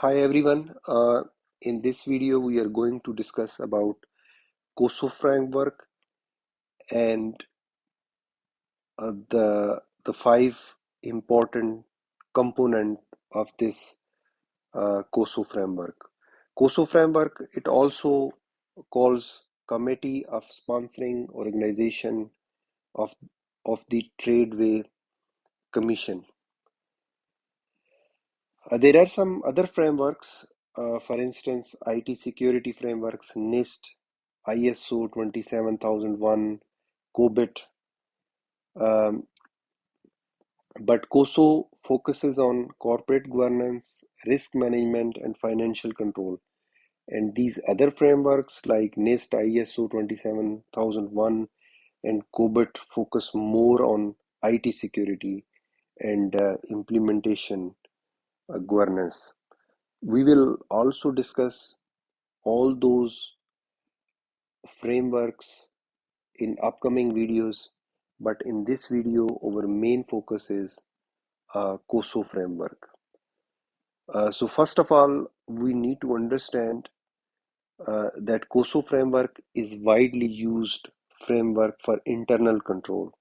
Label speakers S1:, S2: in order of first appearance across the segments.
S1: Hi everyone. In this video, we are going to discuss about COSO framework and the five important component of this COSO framework. COSO framework it also calls Committee of Sponsoring Organization of the Tradeway Commission. There are some other frameworks, for instance, IT security frameworks, NIST, ISO 27001, COBIT, um, but COSO focuses on corporate governance, risk management, and financial control. And these other frameworks like NIST, ISO 27001, and COBIT focus more on IT security and implementation governance. We will also discuss all those frameworks in upcoming videos, but in this video, our main focus is COSO framework. So first of all, we need to understand that COSO framework is widely used framework for internal control,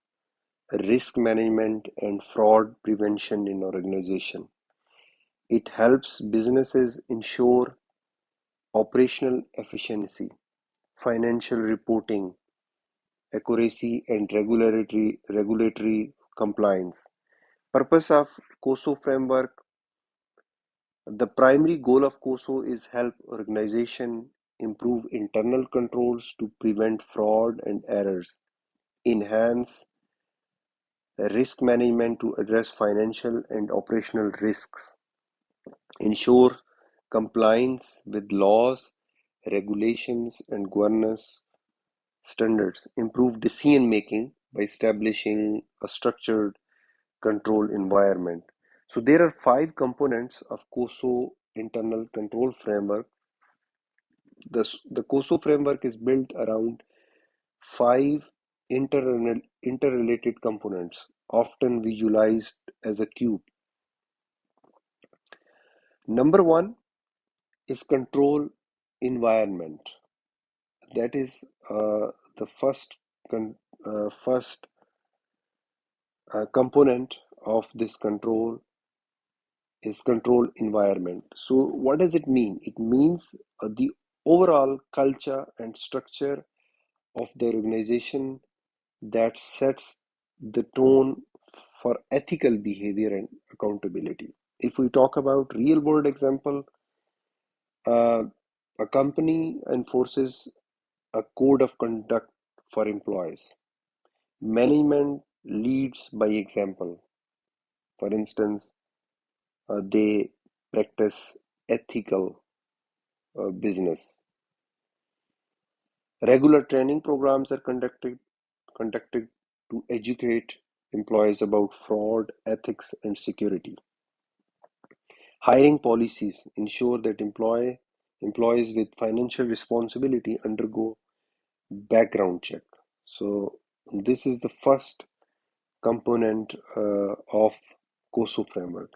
S1: risk management, and fraud prevention in organization. It helps businesses ensure operational efficiency, financial reporting, accuracy, and regulatory compliance. Purpose of COSO framework: the primary goal of COSO is help organization improve internal controls to prevent fraud and errors, enhance risk management to address financial and operational risks, ensure compliance with laws, regulations, and governance standards, improve decision making by establishing a structured control environment. So there are five components of COSO internal control framework. The COSO framework is built around five interrelated components, often visualized as a cube. Number one is control environment. That is the first component of this control is control environment. So what does it mean? It means the overall culture and structure of the organization that sets the tone for ethical behavior and accountability. If we talk about real world example, uh, a company enforces a code of conduct for employees. Management leads by example. For instance, they practice ethical business. Regular training programs are conducted to educate employees about fraud, ethics, and security. Hiring policies ensure that employees with financial responsibility undergo background check. So this is the first component of COSO framework.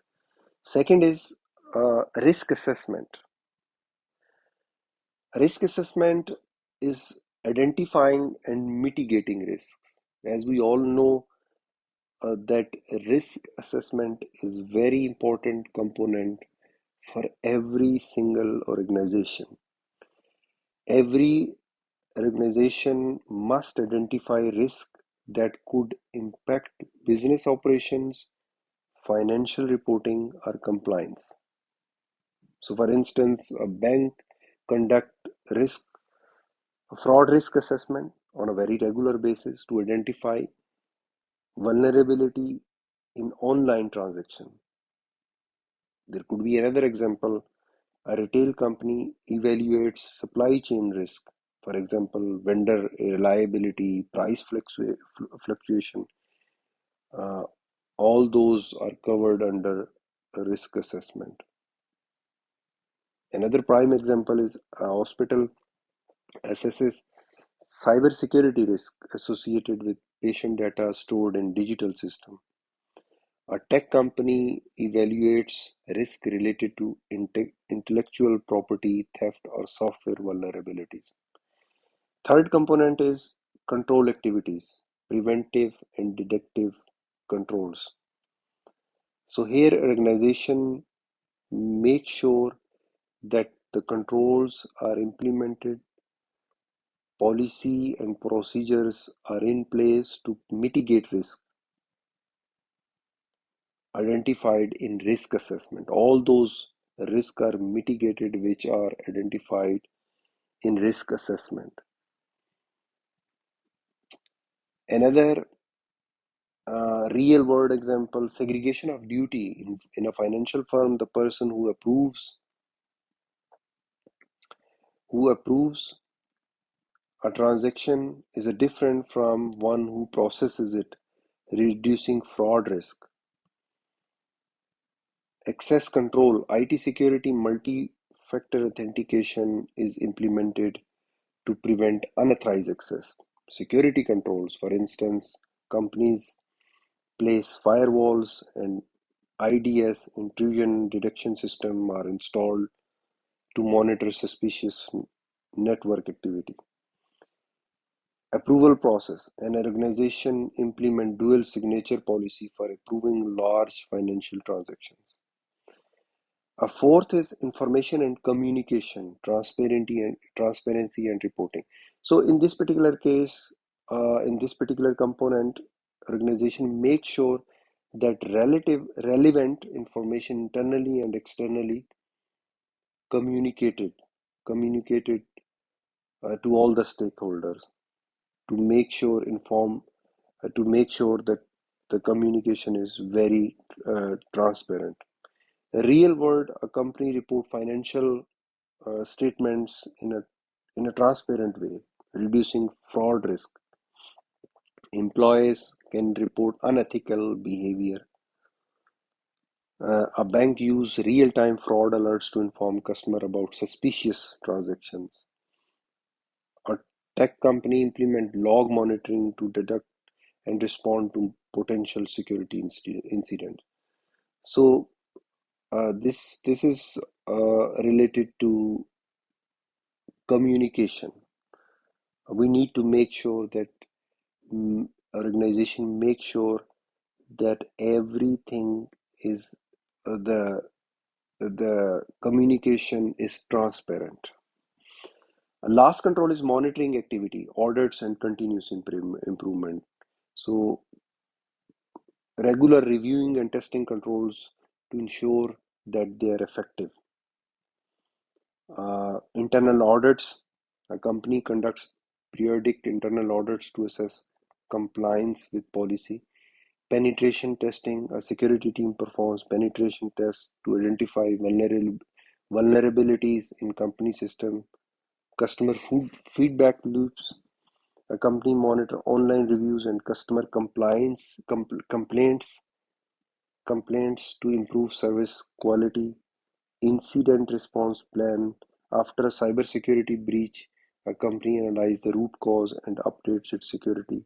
S1: Second is risk assessment. Risk assessment is identifying and mitigating risks. As we all know, that risk assessment is very important component for every single organization. Every organization must identify risk that could impact business operations, financial reporting, or compliance. So, for instance, a bank conduct risk fraud risk assessment on a very regular basis to identify vulnerability in online transaction. There could be another example. A retail company evaluates supply chain risk, for example, vendor reliability, price fluctuation. Uh, all those are covered under a risk assessment. Another prime example is a hospital assesses cybersecurity risk associated with patient data stored in digital system. A tech company evaluates risk related to intellectual property theft or software vulnerabilities. Third component is control activities, preventive and deductive controls. So here organization make sure that the controls are implemented, policy and procedures are in place to mitigate risk identified in risk assessment. All those risks are mitigated which are identified in risk assessment. Another real world example, segregation of duty. In a financial firm, the person who approves a transaction is a different from one who processes it, reducing fraud risk. Access control, IT security multi-factor authentication is implemented to prevent unauthorized access. Security controls, for instance, companies place firewalls and IDS intrusion detection system are installed to monitor suspicious network activity. Approval process, an organization implement dual signature policy for approving large financial transactions. A fourth is information and communication, transparency and reporting. So in this particular case, in this particular component, organization make sure that relevant information internally and externally communicated communicated to all the stakeholders to make sure inform to make sure that the communication is very transparent. Real world, a company report financial statements in a transparent way, reducing fraud risk. Employees can report unethical behavior. A bank use real-time fraud alerts to inform customer about suspicious transactions. A tech company implement log monitoring to detect and respond to potential security incidents. So this is related to communication. We need to make sure that organization make sure that everything is the communication is transparent. Last control is monitoring activity, audits and continuous improvement. So regular reviewing and testing controls to ensure that they are effective. Internal audits. A company conducts periodic internal audits to assess compliance with policy. Penetration testing. A security team performs penetration tests to identify vulnerabilities in company system. Customer feedback loops. A company monitor online reviews and customer complaints to improve service quality. Incident response plan. After a cybersecurity breach, a company analyzes the root cause and updates its security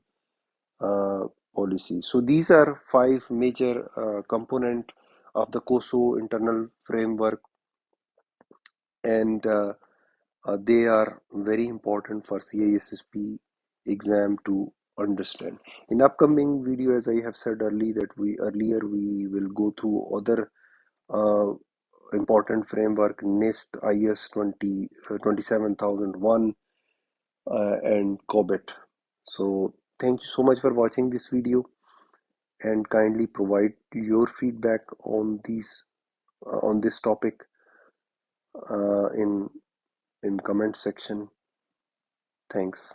S1: uh, policy. So these are five major component of the COSO internal framework, and they are very important for CISSP exam to understand. In upcoming video, as I have said earlier, we will go through other uh, important framework, NIST, IS 27001, and COBIT. So thank you so much for watching this video, and kindly provide your feedback on this topic in comment section. Thanks.